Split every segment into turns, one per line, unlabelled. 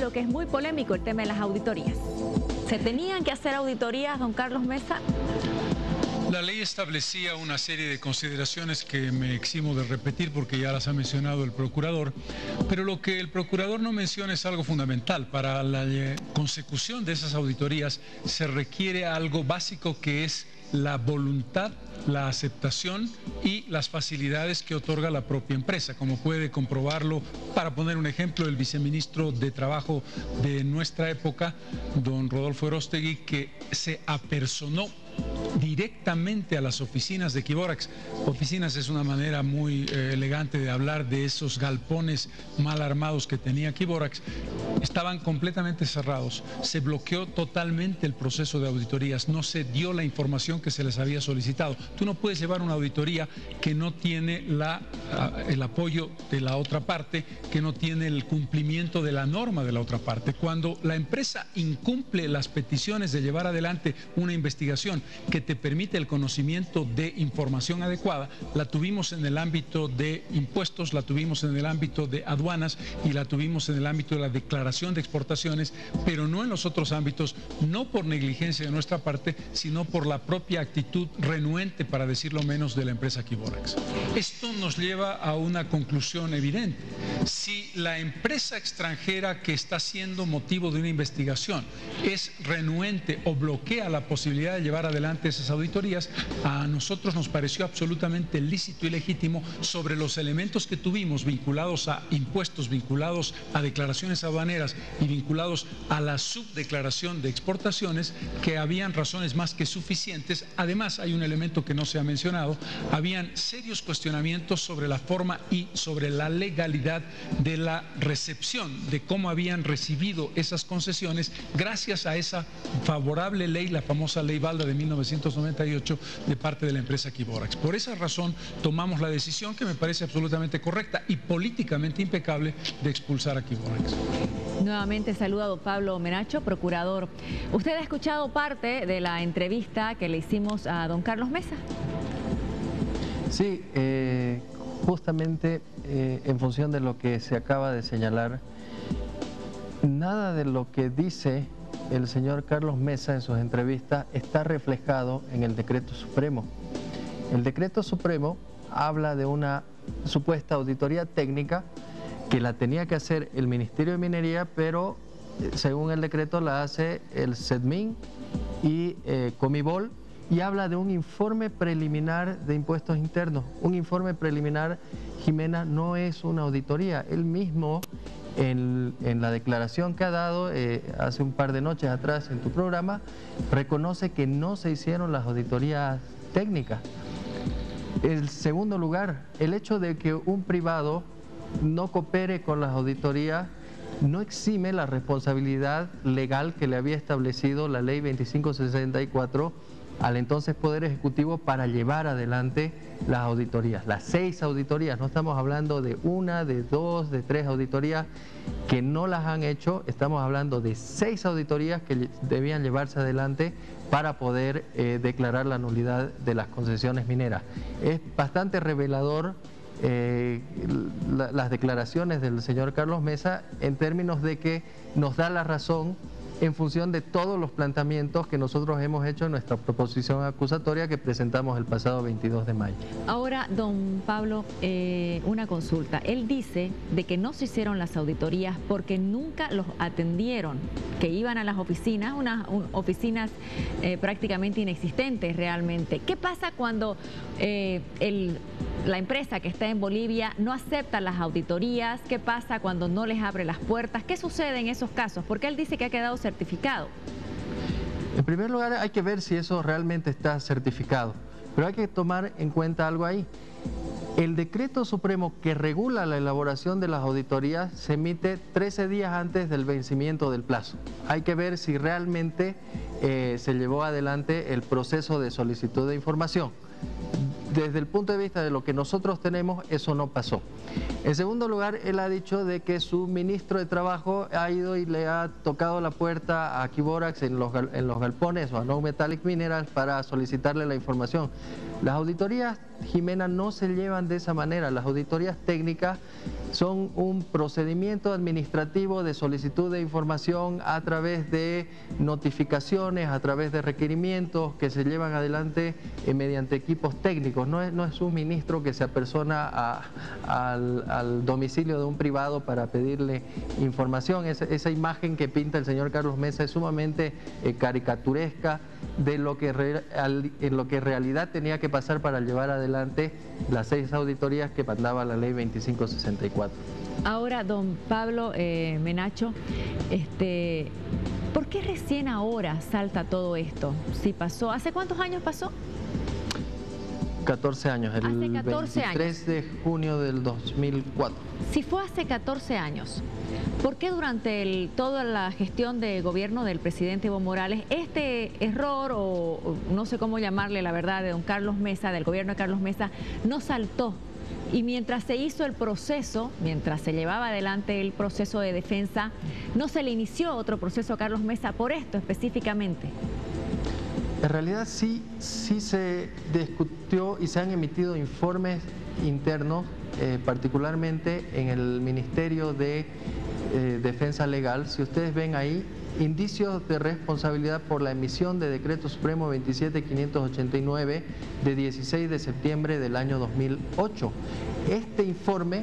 pero que es muy polémico el tema de las auditorías. ¿Se tenían que hacer auditorías, don Carlos Mesa?
La ley establecía una serie de consideraciones que me eximo de repetir porque ya las ha mencionado el procurador, pero lo que el procurador no menciona es algo fundamental. Para la consecución de esas auditorías se requiere algo básico, que es la voluntad, la aceptación y las facilidades que otorga la propia empresa, como puede comprobarlo, para poner un ejemplo, el viceministro de Trabajo de nuestra época, don Rodolfo Erostegui, que se apersonó directamente a las oficinas de Equiborax. Oficinas es una manera muy elegante de hablar de esos galpones mal armados que tenía Equiborax. Estaban completamente cerrados, se bloqueó totalmente el proceso de auditorías, no se dio la información que se les había solicitado. Tú no puedes llevar una auditoría que no tiene el apoyo de la otra parte, que no tiene el cumplimiento de la norma de la otra parte. Cuando la empresa incumple las peticiones de llevar adelante una investigación que te permite el conocimiento de información adecuada, la tuvimos en el ámbito de impuestos, la tuvimos en el ámbito de aduanas y la tuvimos en el ámbito de la declaración de exportaciones, pero no en los otros ámbitos, no por negligencia de nuestra parte, sino por la propia actitud renuente, para decirlo menos, de la empresa Equiborax. Esto nos lleva a una conclusión evidente. Si la empresa extranjera que está siendo motivo de una investigación es renuente o bloquea la posibilidad de llevar adelante esas auditorías, a nosotros nos pareció absolutamente lícito y legítimo, sobre los elementos que tuvimos vinculados a impuestos, vinculados a declaraciones aduaneras y vinculados a la subdeclaración de exportaciones, que habían razones más que suficientes. Además, hay un elemento que no se ha mencionado: habían serios cuestionamientos sobre la forma y sobre la legalidad de la recepción, de cómo habían recibido esas concesiones gracias a esa favorable ley, la famosa ley Balda de 1998, de parte de la empresa Equiborax. Por esa razón tomamos la decisión, que me parece absolutamente correcta y políticamente impecable, de expulsar a Equiborax.
Nuevamente saludo a don Pablo Menacho, procurador. ¿Usted ha escuchado parte de la entrevista que le hicimos a don Carlos Mesa?
Sí, justamente en función de lo que se acaba de señalar, nada de lo que dice el señor Carlos Mesa en sus entrevistas está reflejado en el Decreto Supremo. El Decreto Supremo habla de una supuesta auditoría técnica que la tenía que hacer el Ministerio de Minería, pero según el decreto la hace el SEDMIN y Comibol, y habla de un informe preliminar de impuestos internos. Un informe preliminar, Jimena, no es una auditoría. Él mismo, en la declaración que ha dado hace un par de noches atrás en tu programa, reconoce que no se hicieron las auditorías técnicas. En segundo lugar, el hecho de que un privado no coopere con las auditorías no exime la responsabilidad legal que le había establecido la ley 2564 al entonces Poder Ejecutivo para llevar adelante las auditorías. Las 6 auditorías, no estamos hablando de una, de 2, de 3 auditorías que no las han hecho, estamos hablando de 6 auditorías que debían llevarse adelante para poder declarar la nulidad de las concesiones mineras. Es bastante revelador las declaraciones del señor Carlos Mesa, en términos de que nos da la razón en función de todos los planteamientos que nosotros hemos hecho en nuestra proposición acusatoria que presentamos el pasado 22 de mayo.
Ahora, don Pablo, una consulta. Él dice de que no se hicieron las auditorías porque nunca los atendieron, que iban a las oficinas, oficinas prácticamente inexistentes realmente. ¿Qué pasa cuando la empresa que está en Bolivia no acepta las auditorías? ¿Qué pasa cuando no les abre las puertas? ¿Qué sucede en esos casos? Porque él dice que ha quedado certificado.
En primer lugar, hay que ver si eso realmente está certificado, pero hay que tomar en cuenta algo ahí. El decreto supremo que regula la elaboración de las auditorías se emite 13 días antes del vencimiento del plazo. Hay que ver si realmente se llevó adelante el proceso de solicitud de información. Desde el punto de vista de lo que nosotros tenemos, eso no pasó. En segundo lugar, él ha dicho de que su ministro de Trabajo ha ido y le ha tocado la puerta a Equiborax en los galpones o a No Metallic Minerals para solicitarle la información. Las auditorías Jimena, no se llevan de esa manera. Las auditorías técnicas son un procedimiento administrativo de solicitud de información a través de notificaciones, a través de requerimientos que se llevan adelante mediante equipos técnicos. No es un ministro que se apersona al domicilio de un privado para pedirle información. Esa imagen que pinta el señor Carlos Mesa es sumamente caricaturesca de lo que en lo que en realidad tenía que pasar para llevar adelante las 6 auditorías que mandaba la ley 2564.
Ahora, don Pablo Menacho, ¿por qué recién ahora salta todo esto? Si pasó, ¿hace cuántos años pasó?
14 años, el
hace 14
23 de junio del 2004.
Si fue hace 14 años, ¿por qué durante toda la gestión de gobierno del presidente Evo Morales este error, o no sé cómo llamarle la verdad, de don Carlos Mesa, del gobierno de Carlos Mesa, no saltó? Y mientras se hizo el proceso, mientras se llevaba adelante el proceso de defensa, ¿no se le inició otro proceso a Carlos Mesa por esto específicamente?
En realidad sí se discutió y se han emitido informes internos, particularmente en el Ministerio de Defensa Legal. Si ustedes ven ahí, indicios de responsabilidad por la emisión de Decreto Supremo 27589 de 16 de septiembre del año 2008. Este informe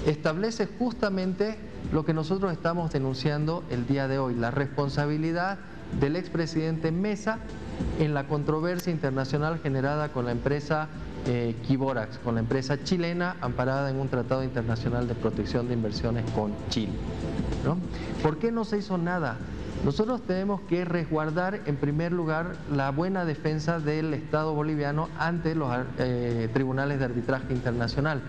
establece justamente lo que nosotros estamos denunciando el día de hoy, la responsabilidad del expresidente Mesa en la controversia internacional generada con la empresa Quiborax, con la empresa chilena amparada en un tratado internacional de protección de inversiones con Chile, ¿no? ¿Por qué no se hizo nada? Nosotros tenemos que resguardar en primer lugar la buena defensa del Estado boliviano ante los tribunales de arbitraje internacional.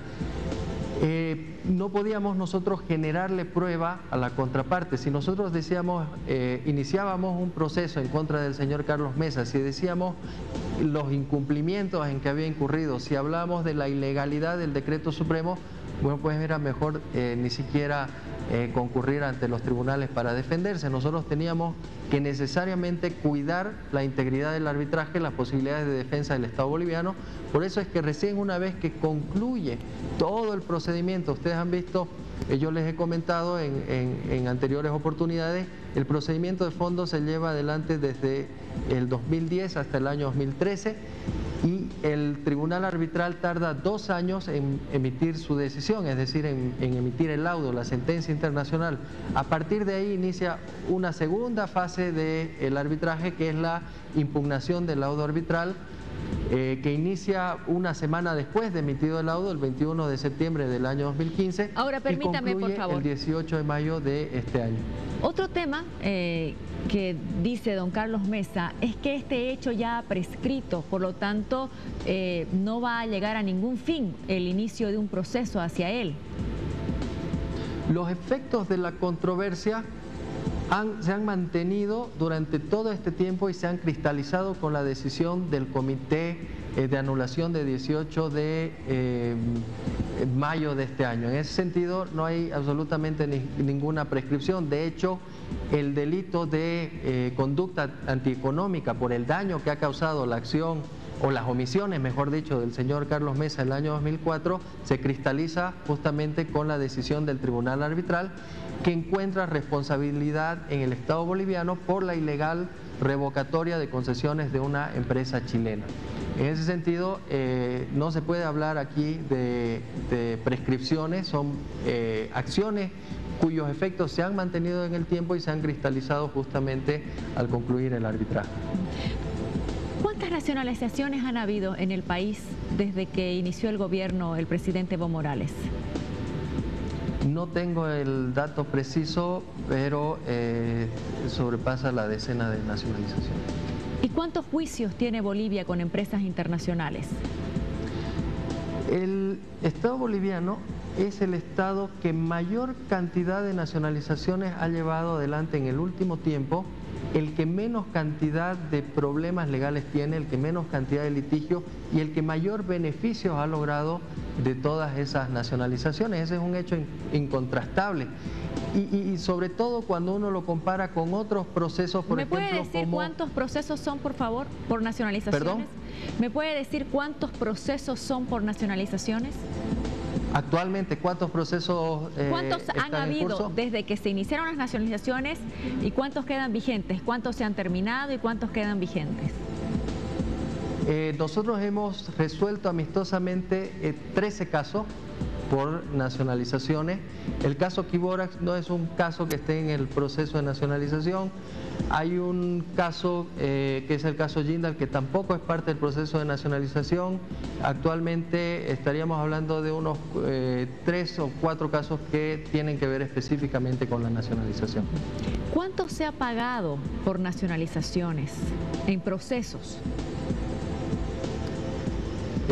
No podíamos nosotros generarle prueba a la contraparte. Si nosotros decíamos, iniciábamos un proceso en contra del señor Carlos Mesa, si decíamos los incumplimientos en que había incurrido, si hablábamos de la ilegalidad del decreto supremo, bueno, pues era mejor ni siquiera concurrir ante los tribunales para defenderse. Nosotros teníamos que necesariamente cuidar la integridad del arbitraje, las posibilidades de defensa del Estado boliviano. Por eso es que recién una vez que concluye todo el procedimiento, ustedes han visto, yo les he comentado en anteriores oportunidades, el procedimiento de fondo se lleva adelante desde el 2010 hasta el año 2013 y el tribunal arbitral tarda 2 años en emitir su decisión, es decir, en emitir el laudo, la sentencia internacional. A partir de ahí inicia una segunda fase del arbitraje, que es la impugnación del laudo arbitral, que inicia una semana después de emitido el laudo, el 21 de septiembre del año 2015.
Ahora permítame,
y concluye,
por favor,
el 18 de mayo de este año.
Otro tema que dice don Carlos Mesa es que este hecho ya ha prescrito, por lo tanto no va a llegar a ningún fin el inicio de un proceso hacia él.
Los efectos de la controversia se han mantenido durante todo este tiempo y se han cristalizado con la decisión del Comité de Anulación de 18 de mayo de este año. En ese sentido no hay absolutamente ninguna prescripción. De hecho, el delito de conducta antieconómica por el daño que ha causado la acción o las omisiones, mejor dicho, del señor Carlos Mesa en el año 2004, se cristaliza justamente con la decisión del Tribunal Arbitral, que encuentra responsabilidad en el Estado boliviano por la ilegal revocatoria de concesiones de una empresa chilena. En ese sentido, no se puede hablar aquí de prescripciones, son acciones cuyos efectos se han mantenido en el tiempo y se han cristalizado justamente al concluir el arbitraje.
¿Cuántas nacionalizaciones han habido en el país desde que inició el gobierno el presidente Evo Morales?
No tengo el dato preciso, pero sobrepasa la decena de nacionalizaciones.
¿Y cuántos juicios tiene Bolivia con empresas internacionales?
El Estado boliviano es el Estado que mayor cantidad de nacionalizaciones ha llevado adelante en el último tiempo, el que menos cantidad de problemas legales tiene, el que menos cantidad de litigios y el que mayor beneficios ha logrado de todas esas nacionalizaciones. Ese es un hecho incontrastable. Y sobre todo cuando uno lo compara con otros procesos, por ejemplo...
¿Me puede decir cuántos procesos son, por favor, por nacionalizaciones?
¿Perdón?
¿Me puede decir cuántos procesos son por nacionalizaciones?
Actualmente, ¿cuántos procesos
¿Cuántos han habido desde que se iniciaron las nacionalizaciones y cuántos quedan vigentes? ¿Cuántos se han terminado y cuántos quedan vigentes?
Nosotros hemos resuelto amistosamente 13 casos por nacionalizaciones. El caso Quiborax no es un caso que esté en el proceso de nacionalización. Hay un caso que es el caso Jindal, que tampoco es parte del proceso de nacionalización. Actualmente estaríamos hablando de unos 3 o 4 casos que tienen que ver específicamente con la nacionalización.
¿Cuánto se ha pagado por nacionalizaciones en procesos?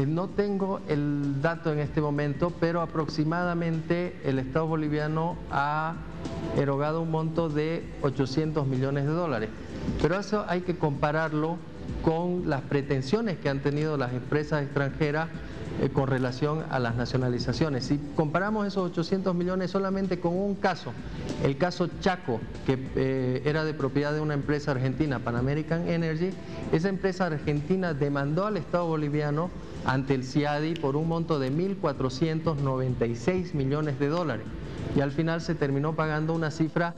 No tengo el dato en este momento, pero aproximadamente el Estado boliviano ha erogado un monto de 800 millones de dólares. Pero eso hay que compararlo con las pretensiones que han tenido las empresas extranjeras con relación a las nacionalizaciones. Si comparamos esos 800 millones solamente con un caso, el caso Chaco, que era de propiedad de una empresa argentina, Pan American Energy, esa empresa argentina demandó al Estado boliviano ante el CIADI por un monto de 1.496 millones de dólares y al final se terminó pagando una cifra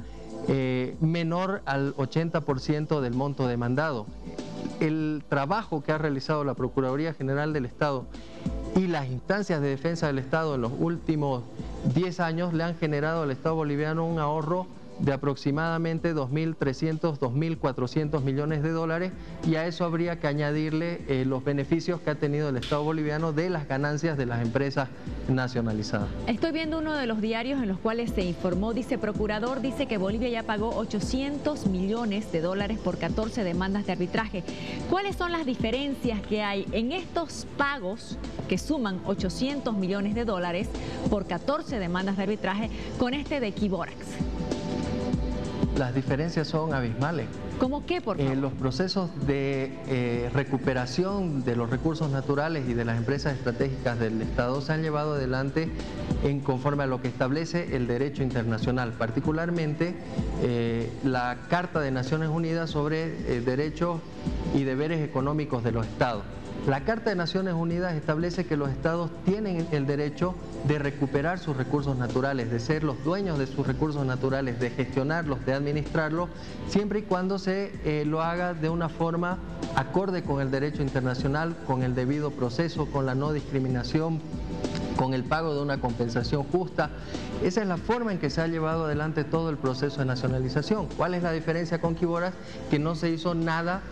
menor al 80% del monto demandado. El trabajo que ha realizado la Procuraduría General del Estado y las instancias de defensa del Estado en los últimos 10 años le han generado al Estado boliviano un ahorro de aproximadamente 2.300, 2.400 millones de dólares, y a eso habría que añadirle los beneficios que ha tenido el Estado boliviano de las ganancias de las empresas nacionalizadas.
Estoy viendo uno de los diarios en los cuales se informó, dice procurador, dice que Bolivia ya pagó 800 millones de dólares por 14 demandas de arbitraje. ¿Cuáles son las diferencias que hay en estos pagos que suman 800 millones de dólares por 14 demandas de arbitraje con este de Quiborax?
Las diferencias son abismales.
¿Cómo qué, por favor?
Los procesos de recuperación de los recursos naturales y de las empresas estratégicas del Estado se han llevado adelante conforme a lo que establece el derecho internacional, particularmente la Carta de Naciones Unidas sobre derechos y deberes económicos de los Estados. La Carta de Naciones Unidas establece que los estados tienen el derecho de recuperar sus recursos naturales, de ser los dueños de sus recursos naturales, de gestionarlos, de administrarlos, siempre y cuando se lo haga de una forma acorde con el derecho internacional, con el debido proceso, con la no discriminación, con el pago de una compensación justa. Esa es la forma en que se ha llevado adelante todo el proceso de nacionalización. ¿Cuál es la diferencia con Quiborax? Que no se hizo nada,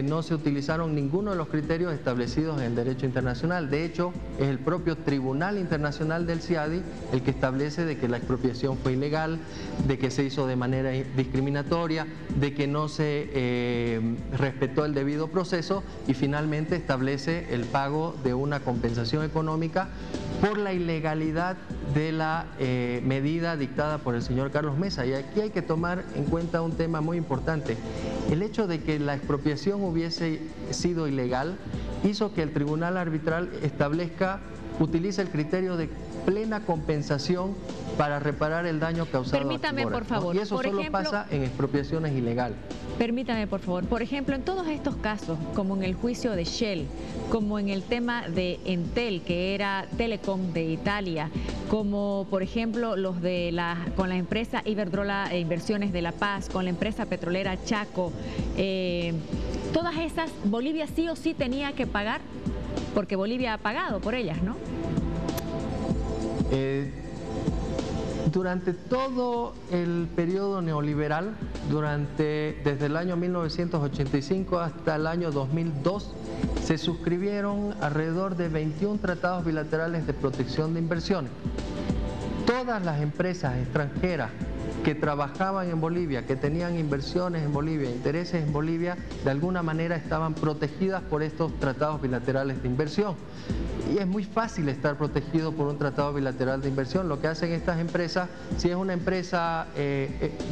no se utilizaron ninguno de los criterios establecidos en el derecho internacional. De hecho, es el propio Tribunal Internacional del CIADI el que establece de que la expropiación fue ilegal, de que se hizo de manera discriminatoria, de que no se respetó el debido proceso y finalmente establece el pago de una compensación económica por la ilegalidad de la medida dictada por el señor Carlos Mesa. Y aquí hay que tomar en cuenta un tema muy importante. El hecho de que la expropiación hubiese sido ilegal hizo que el Tribunal Arbitral utilice el criterio de plena compensación para reparar el daño causado.
Permítame, por favor.
¿No? Y eso
por
solo
ejemplo,
pasa en expropiaciones ilegales.
Permítame, por favor. Por ejemplo, en todos estos casos, como en el juicio de Shell, como en el tema de Entel, que era Telecom de Italia, como por ejemplo los de con la empresa Iberdrola Inversiones de La Paz, con la empresa petrolera Chaco, todas esas, Bolivia sí o sí tenía que pagar, porque Bolivia ha pagado por ellas, ¿no?
Durante todo el periodo neoliberal, desde el año 1985 hasta el año 2002, se suscribieron alrededor de 21 tratados bilaterales de protección de inversiones. Todas las empresas extranjeras que trabajaban en Bolivia, que tenían inversiones en Bolivia, intereses en Bolivia, de alguna manera estaban protegidas por estos tratados bilaterales de inversión. Y es muy fácil estar protegido por un tratado bilateral de inversión. Lo que hacen estas empresas, si es una empresa,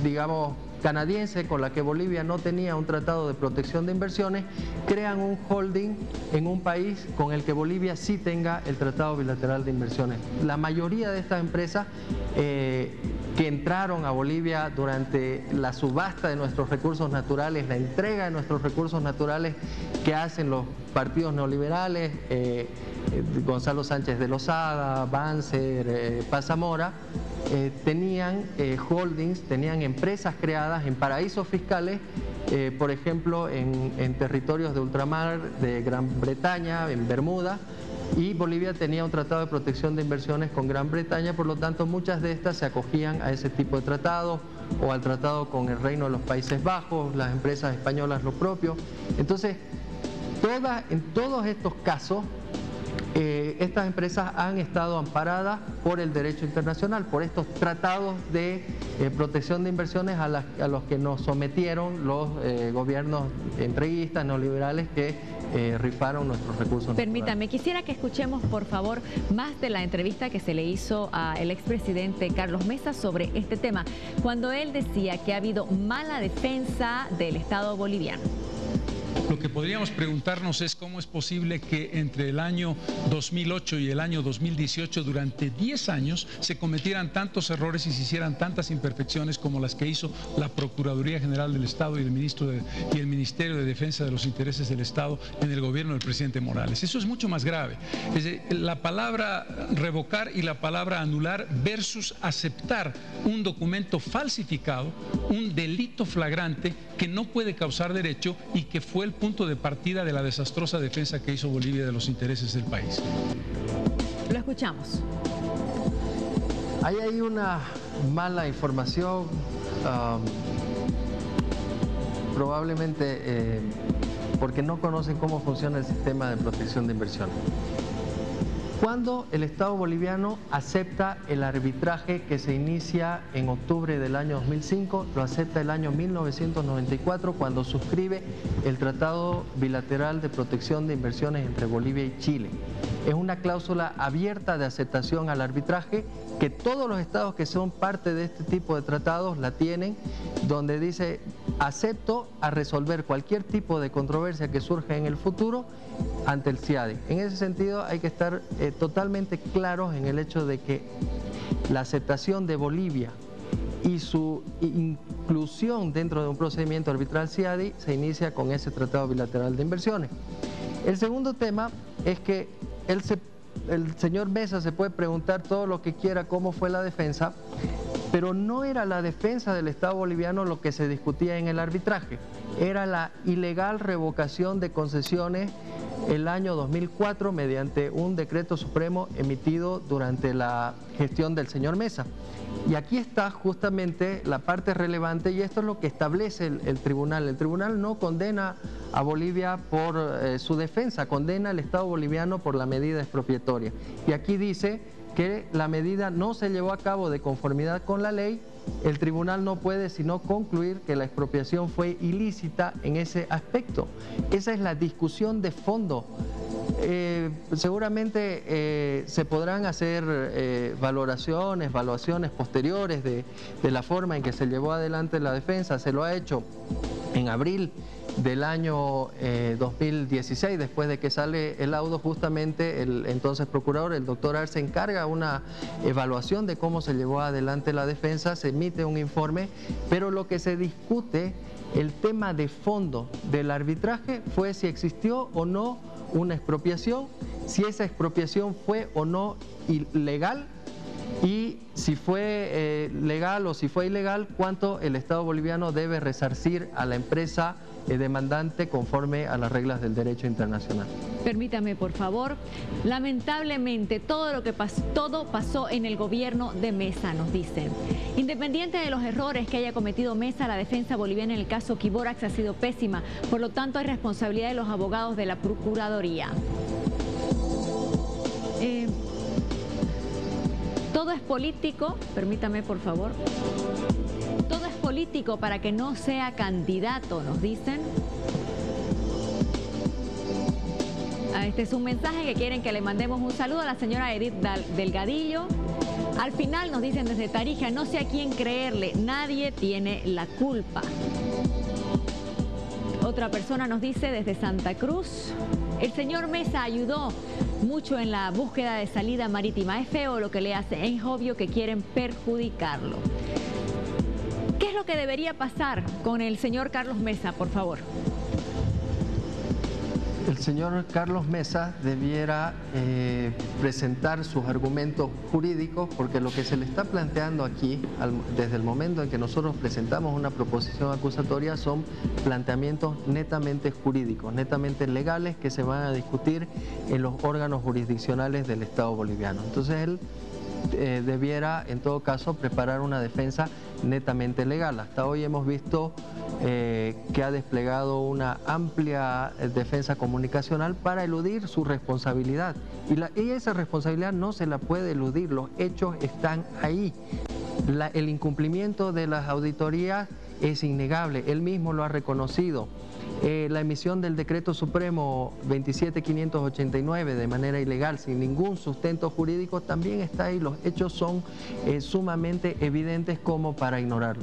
digamos, canadiense con la que Bolivia no tenía un tratado de protección de inversiones, crean un holding en un país con el que Bolivia sí tenga el tratado bilateral de inversiones. La mayoría de estas empresas que que entraron a Bolivia durante la subasta de nuestros recursos naturales, la entrega de nuestros recursos naturales que hacen los partidos neoliberales, Gonzalo Sánchez de Lozada, Banzer, Paz Zamora, tenían holdings, tenían empresas creadas en paraísos fiscales, por ejemplo en territorios de ultramar de Gran Bretaña, en Bermuda, y Bolivia tenía un tratado de protección de inversiones con Gran Bretaña, por lo tanto muchas de estas se acogían a ese tipo de tratados o al tratado con el Reino de los Países Bajos, las empresas españolas lo propio. Entonces, en todos estos casos, estas empresas han estado amparadas por el derecho internacional, por estos tratados de protección de inversiones a los que nos sometieron los gobiernos entreguistas, neoliberales, que rifaron nuestros recursos
Permítame,
naturales.
quisiera que escuchemos, por favor, más de la entrevista que se le hizo al expresidente Carlos Mesa sobre este tema, cuando él decía que ha habido mala defensa del Estado boliviano.
Lo que podríamos preguntarnos es cómo es posible que entre el año 2008 y el año 2018, durante 10 años, se cometieran tantos errores y se hicieran tantas imperfecciones como las que hizo la Procuraduría General del Estado y el Ministerio de Defensa de los Intereses del Estado en el gobierno del presidente Morales. Eso es mucho más grave. Es decir, la palabra revocar y la palabra anular versus aceptar un documento falsificado, un delito flagrante que no puede causar derecho y que fue el punto de partida de la desastrosa defensa que hizo Bolivia de los intereses del país.
Lo escuchamos.
Hay ahí una mala información, probablemente porque no conocen cómo funciona el sistema de protección de inversiones. Cuando el Estado boliviano acepta el arbitraje que se inicia en octubre del año 2005, lo acepta el año 1994 cuando suscribe el Tratado Bilateral de Protección de Inversiones entre Bolivia y Chile. Es una cláusula abierta de aceptación al arbitraje que todos los estados que son parte de este tipo de tratados la tienen, donde dice: acepto a resolver cualquier tipo de controversia que surja en el futuro ante el CIADI. En ese sentido hay que estar totalmente claros en el hecho de que la aceptación de Bolivia y su inclusión dentro de un procedimiento arbitral CIADI se inicia con ese Tratado Bilateral de Inversiones. El segundo tema es que el señor Mesa se puede preguntar todo lo que quiera cómo fue la defensa, pero no era la defensa del Estado boliviano lo que se discutía en el arbitraje, era la ilegal revocación de concesiones el año 2004 mediante un decreto supremo emitido durante la gestión del señor Mesa. Y aquí está justamente la parte relevante, y esto es lo que establece el tribunal. El tribunal no condena a Bolivia por su defensa, condena al Estado boliviano por la medida expropiatoria. Y aquí dice que la medida no se llevó a cabo de conformidad con la ley. El tribunal no puede sino concluir que la expropiación fue ilícita en ese aspecto. Esa es la discusión de fondo. Seguramente se podrán hacer evaluaciones posteriores de la forma en que se llevó adelante la defensa. Se lo ha hecho en abril del año 2016, después de que sale el laudo, justamente el entonces procurador, el doctor Arce, encarga una evaluación de cómo se llevó adelante la defensa, se emite un informe, pero lo que se discute, el tema de fondo del arbitraje, fue si existió o no una expropiación, si esa expropiación fue o no ilegal, y si fue legal o si fue ilegal, cuánto el Estado boliviano debe resarcir a la empresa demandante conforme a las reglas del derecho internacional.
Permítame, por favor. Lamentablemente, todo pasó en el gobierno de Mesa, nos dicen. Independiente de los errores que haya cometido Mesa, la defensa boliviana en el caso Quiborax ha sido pésima. Por lo tanto, hay responsabilidad de los abogados de la Procuraduría. Todo es político, permítame, por favor. Todo es político para que no sea candidato, nos dicen. Este es un mensaje que quieren que le mandemos un saludo a la señora Edith Delgadillo. Al final nos dicen desde Tarija: no sé a quién creerle, nadie tiene la culpa. Otra persona nos dice desde Santa Cruz: el señor Mesa ayudó mucho en la búsqueda de salida marítima. Es feo lo que le hace, es obvio que quieren perjudicarlo. ¿Qué es lo que debería pasar con el señor Carlos Mesa, por favor?
El señor Carlos Mesa debiera presentar sus argumentos jurídicos, porque lo que se le está planteando aquí, desde el momento en que nosotros presentamos una proposición acusatoria, son planteamientos netamente jurídicos, netamente legales, que se van a discutir en los órganos jurisdiccionales del Estado boliviano. Entonces él debiera, en todo caso, preparar una defensa netamente legal. Hasta hoy hemos visto que ha desplegado una amplia defensa comunicacional para eludir su responsabilidad. Y esa responsabilidad no se la puede eludir, los hechos están ahí. El incumplimiento de las auditorías es innegable, él mismo lo ha reconocido. La emisión del decreto supremo 27589 de manera ilegal, sin ningún sustento jurídico, también está ahí. Los hechos son sumamente evidentes como para ignorarlo.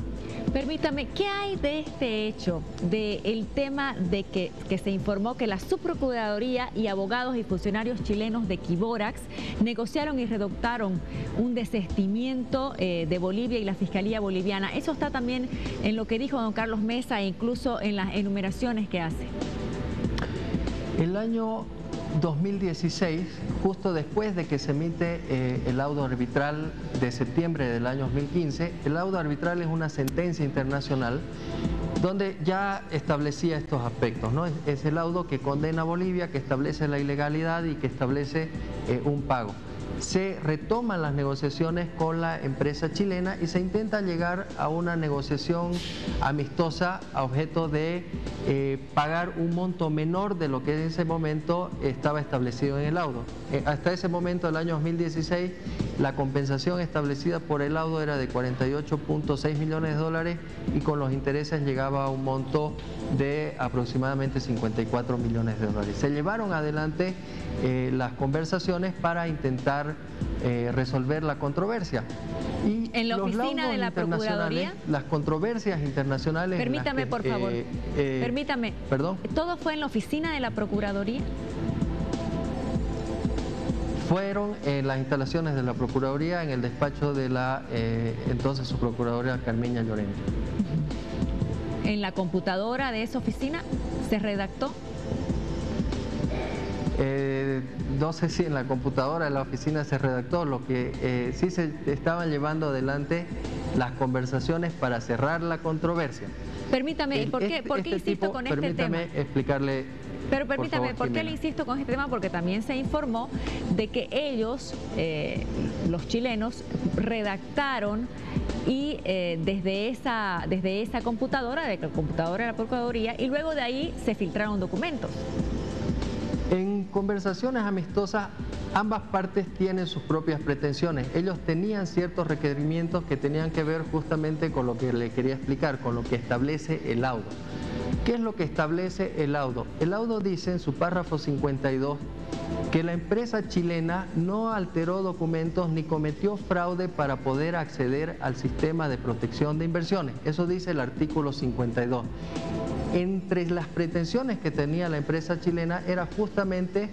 Permítame, ¿qué hay de este hecho, del tema de que se informó que la Subprocuraduría y abogados y funcionarios chilenos de Quiborax negociaron y redactaron un desistimiento de Bolivia y la Fiscalía Boliviana? Eso está también en lo que dijo don Carlos Mesa e incluso en las enumeraciones que hace.
El año 2016, justo después de que se emite el laudo arbitral de septiembre del año 2015, el laudo arbitral es una sentencia internacional donde ya establecía estos aspectos, ¿no? Es el laudo que condena a Bolivia, que establece la ilegalidad y que establece un pago. Se retoman las negociaciones con la empresa chilena y se intenta llegar a una negociación amistosa a objeto de pagar un monto menor de lo que en ese momento estaba establecido en el laudo. Hasta ese momento, el año 2016, la compensación establecida por el laudo era de 48.6 millones de dólares y con los intereses llegaba a un monto de aproximadamente 54 millones de dólares. Se llevaron adelante las conversaciones para intentar resolver la controversia. Y
en la oficina de la Procuraduría,
las controversias internacionales...
Permítame, por favor. Permítame.
¿Perdón?
¿Todo fue en la oficina de la Procuraduría?
Fueron en las instalaciones de la Procuraduría, en el despacho de la entonces subprocuradora Carmiña Llorente.
¿En la computadora de esa oficina se redactó?
No sé si en la computadora de la oficina se redactó, lo que sí se estaban llevando adelante las conversaciones para cerrar la controversia.
Permítame, ¿por qué insisto con este tema?
Permítame explicarle.
Pero permítame,
por favor,
¿por qué le insisto con este tema? Porque también se informó de que ellos, los chilenos, redactaron y desde esa computadora, de la computadora de la Procuraduría, y luego de ahí se filtraron documentos.
En conversaciones amistosas, ambas partes tienen sus propias pretensiones. Ellos tenían ciertos requerimientos que tenían que ver justamente con lo que le quería explicar, con lo que establece el laudo. ¿Qué es lo que establece el laudo? El laudo dice en su párrafo 52 que la empresa chilena no alteró documentos ni cometió fraude para poder acceder al sistema de protección de inversiones. Eso dice el artículo 52. Entre las pretensiones que tenía la empresa chilena era justamente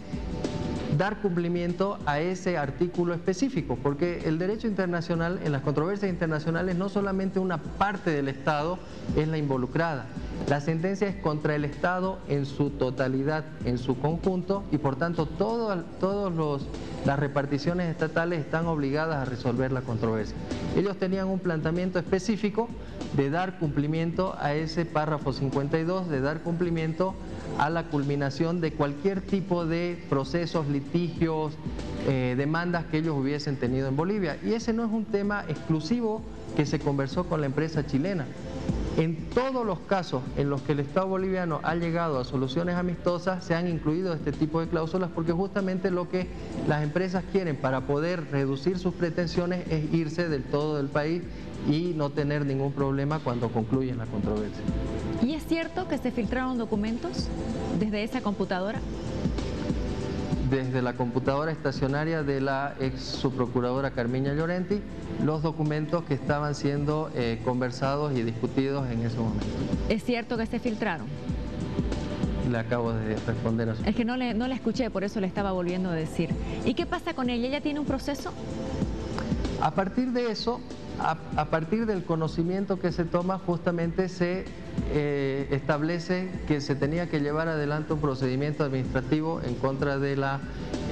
dar cumplimiento a ese artículo específico, porque el derecho internacional, en las controversias internacionales, no solamente una parte del Estado es la involucrada. La sentencia es contra el Estado en su totalidad, en su conjunto, y por tanto todas las reparticiones estatales están obligadas a resolver la controversia. Ellos tenían un planteamiento específico de dar cumplimiento a ese párrafo 52, de dar cumplimiento a la culminación de cualquier tipo de procesos, litigios, demandas que ellos hubiesen tenido en Bolivia. Y ese no es un tema exclusivo que se conversó con la empresa chilena. En todos los casos en los que el Estado boliviano ha llegado a soluciones amistosas, se han incluido este tipo de cláusulas, porque justamente lo que las empresas quieren para poder reducir sus pretensiones es irse del todo del país y no tener ningún problema cuando concluyen la controversia.
¿Y es cierto que se filtraron documentos desde esa computadora?
Desde la computadora estacionaria de la ex subprocuradora Carmiña Llorenti, los documentos que estaban siendo conversados y discutidos en ese momento.
¿Es cierto que se filtraron?
le acabo de responder a su...
Es que no le escuché, por eso le estaba volviendo a decir. ¿Y qué pasa con ella? ¿Ella tiene un proceso?
A partir de eso, a partir del conocimiento que se toma, justamente se establece que se tenía que llevar adelante un procedimiento administrativo en contra de la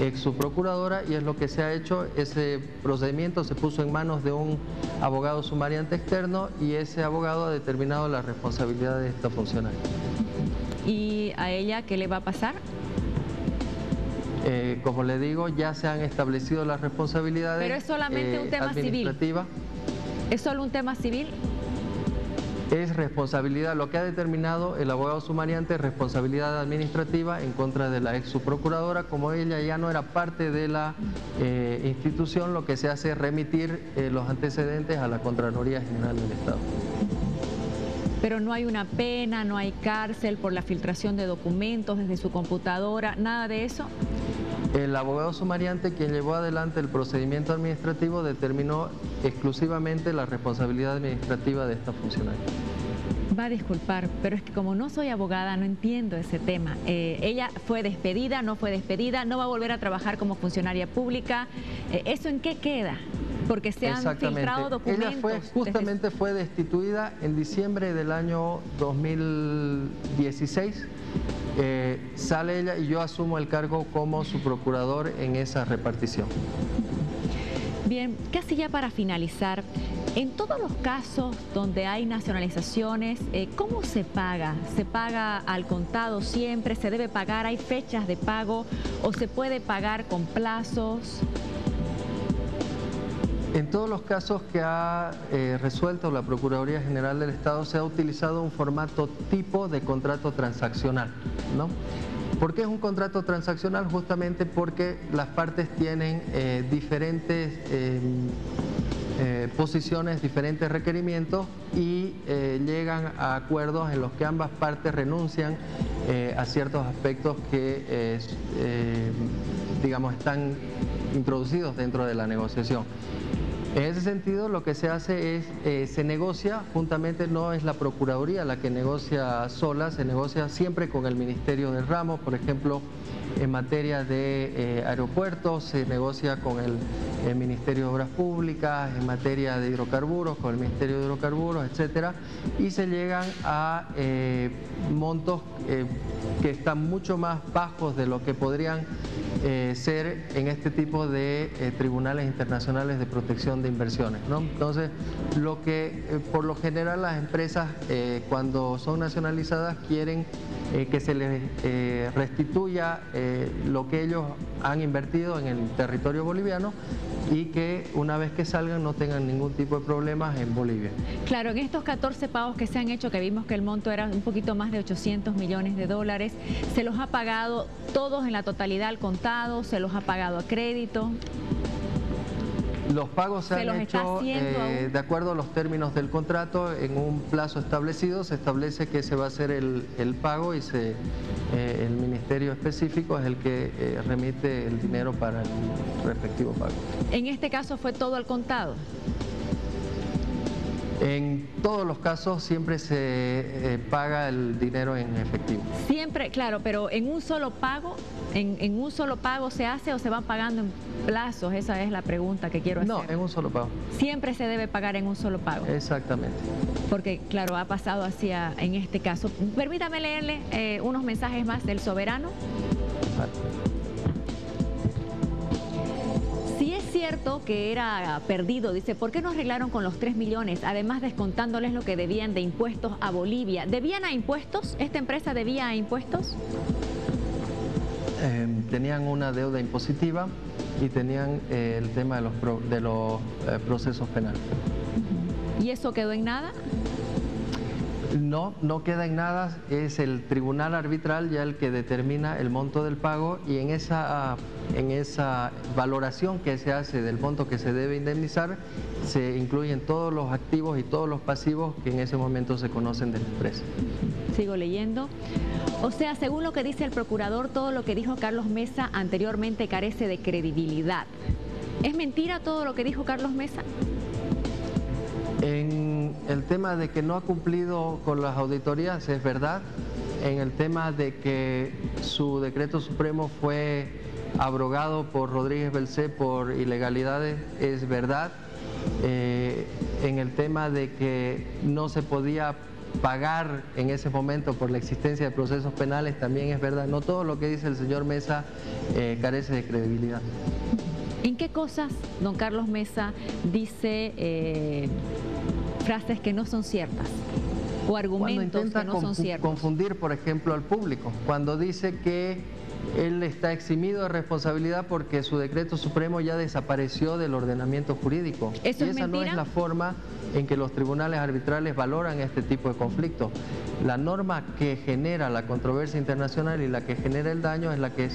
ex subprocuradora, y es lo que se ha hecho. Ese procedimiento se puso en manos de un abogado sumariante externo y ese abogado ha determinado la responsabilidad de esta funcionaria.
¿Y a ella qué le va a pasar?
Como le digo, ya se han establecido las responsabilidades.
Pero es solamente un tema civil. ¿Es solo un tema civil?
Es responsabilidad, lo que ha determinado el abogado sumariante es responsabilidad administrativa en contra de la ex subprocuradora. Como ella ya no era parte de la institución, lo que se hace es remitir los antecedentes a la Contraloría General del Estado.
Pero no hay una pena, no hay cárcel por la filtración de documentos desde su computadora, nada de eso.
El abogado sumariante, quien llevó adelante el procedimiento administrativo, determinó exclusivamente la responsabilidad administrativa de esta funcionaria.
Va a disculpar, pero es que como no soy abogada no entiendo ese tema. Ella fue despedida, no fue despedida, no va a volver a trabajar como funcionaria pública. ¿Eso en qué queda? Porque se han filtrado documentos.
Ella justamente fue destituida en diciembre del año 2016. Sale ella y yo asumo el cargo como su procurador en esa repartición.
Bien, casi ya para finalizar, en todos los casos donde hay nacionalizaciones, ¿cómo se paga? ¿Se paga al contado siempre? ¿Se debe pagar? ¿Hay fechas de pago? ¿O se puede pagar con plazos?
En todos los casos que ha resuelto la Procuraduría General del Estado se ha utilizado un formato tipo de contrato transaccional, ¿no? ¿Por qué es un contrato transaccional? Justamente porque las partes tienen diferentes posiciones, diferentes requerimientos y llegan a acuerdos en los que ambas partes renuncian a ciertos aspectos que, digamos, están introducidos dentro de la negociación. En ese sentido, lo que se hace es, se negocia juntamente, no es la Procuraduría la que negocia sola, se negocia siempre con el Ministerio del Ramo. Por ejemplo, en materia de aeropuertos se negocia con el Ministerio de Obras Públicas, en materia de hidrocarburos con el Ministerio de Hidrocarburos, etcétera, y se llegan a montos que están mucho más bajos de lo que podrían ser en este tipo de tribunales internacionales de protección de inversiones, ¿no? Entonces, lo que por lo general las empresas cuando son nacionalizadas quieren que se les restituya lo que ellos han invertido en el territorio boliviano y que una vez que salgan no tengan ningún tipo de problemas en Bolivia.
Claro, en estos 14 pagos que se han hecho, que vimos que el monto era un poquito más de 800 millones de dólares, ¿se los ha pagado todos en la totalidad al contado? ¿Se los ha pagado a crédito?
Los pagos se han hecho de acuerdo a los términos del contrato, en un plazo establecido. Se establece que se va a hacer el pago y el ministerio específico es el que remite el dinero para el respectivo pago.
En este caso fue todo al contado.
En todos los casos siempre se paga el dinero en efectivo.
Siempre, claro, pero en un solo pago, en un solo pago se hace o se van pagando en plazos. Esa es la pregunta que quiero hacer.
No, en un solo pago.
Siempre se debe pagar en un solo pago.
Exactamente.
Porque, claro, ha pasado así en este caso. Permítame leerle unos mensajes más del soberano.
Vale.
Si es cierto que era perdido, dice, ¿por qué no arreglaron con los 3 millones? Además, descontándoles lo que debían de impuestos a Bolivia. ¿Debían a impuestos? ¿Esta empresa debía a impuestos?
Tenían una deuda impositiva y tenían el tema de los procesos penales.
¿Y eso quedó en nada?
No, no queda en nada, es el tribunal arbitral ya el que determina el monto del pago y en esa valoración que se hace del monto que se debe indemnizar se incluyen todos los activos y todos los pasivos que en ese momento se conocen de la empresa.
Sigo leyendo. O sea, según lo que dice el procurador, todo lo que dijo Carlos Mesa anteriormente carece de credibilidad. ¿Es mentira todo lo que dijo Carlos Mesa? En
el tema de que no ha cumplido con las auditorías es verdad. en el tema de que su decreto supremo fue abrogado por Rodríguez Belcé por ilegalidades, es verdad. En el tema de que no se podía pagar en ese momento por la existencia de procesos penales, también es verdad. No todo lo que dice el señor Mesa carece de credibilidad.
¿En qué cosas don Carlos Mesa dice frases que no son ciertas o argumentos que no son ciertos?
Confundir, por ejemplo, al público, cuando dice que él está eximido de responsabilidad porque su decreto supremo ya desapareció del ordenamiento jurídico.
¿Eso
y
es
esa
mentira?
No es la forma en que los tribunales arbitrales valoran este tipo de conflictos. La norma que genera la controversia internacional y la que genera el daño es la que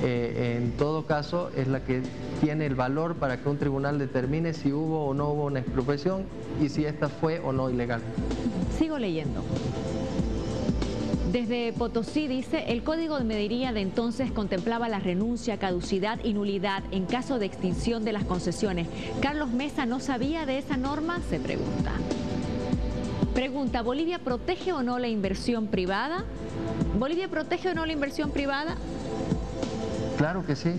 en todo caso, es la que tiene el valor para que un tribunal determine si hubo o no hubo una expropiación y si esta fue o no ilegal.
Sigo leyendo. Desde Potosí dice, el Código de Mediría de entonces contemplaba la renuncia, caducidad y nulidad en caso de extinción de las concesiones. ¿Carlos Mesa no sabía de esa norma? Se pregunta. Pregunta, ¿Bolivia protege o no la inversión privada? ¿Bolivia protege o no la inversión privada?
Claro que sí.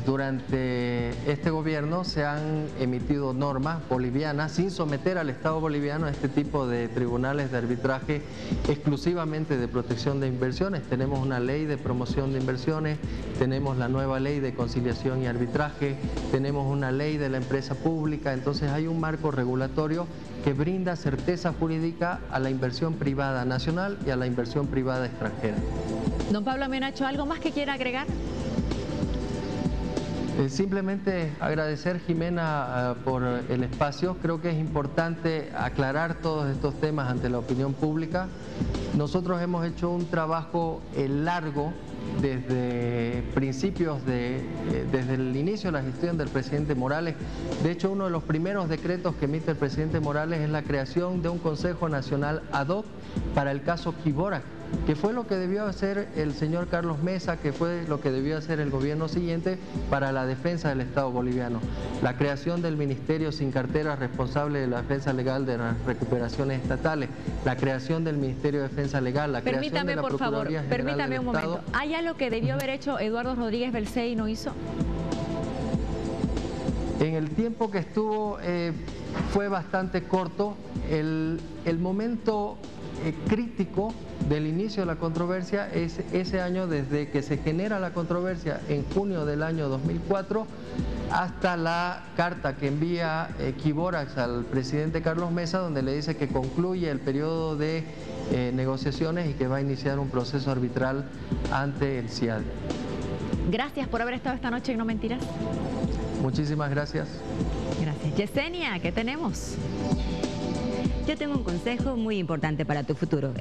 Durante este gobierno se han emitido normas bolivianas sin someter al Estado boliviano a este tipo de tribunales de arbitraje exclusivamente de protección de inversiones. Tenemos una ley de promoción de inversiones, tenemos la nueva ley de conciliación y arbitraje, tenemos una ley de la empresa pública, entonces hay un marco regulatorio que brinda certeza jurídica a la inversión privada nacional y a la inversión privada extranjera.
Don Pablo Amenacho, ¿algo más que quiera agregar?
Simplemente agradecer, Jimena, por el espacio. Creo que es importante aclarar todos estos temas ante la opinión pública. Nosotros hemos hecho un trabajo largo desde principios desde el inicio de la gestión del presidente Morales. De hecho, uno de los primeros decretos que emite el presidente Morales es la creación de un Consejo Nacional ad hoc para el caso Quiborac, que fue lo que debió hacer el señor Carlos Mesa, que fue lo que debió hacer el gobierno siguiente para la defensa del Estado boliviano. La creación del Ministerio sin cartera responsable de la defensa legal de las recuperaciones estatales, la creación del Ministerio de Defensa Legal, la creación de la Procuraduría General del Estado.
Permítame un momento. ¿Hay algo que debió haber hecho Eduardo Rodríguez Belcé y no hizo?
En el tiempo que estuvo fue bastante corto. El momento crítico del inicio de la controversia es ese año, desde que se genera la controversia en junio del año 2004 hasta la carta que envía Quiborac al presidente Carlos Mesa, donde le dice que concluye el periodo de negociaciones y que va a iniciar un proceso arbitral ante el CIAD.
Gracias por haber estado esta noche en No Mentiras.
Muchísimas gracias.
Gracias. Yesenia, ¿qué tenemos?
Yo tengo un consejo muy importante para tu futuro.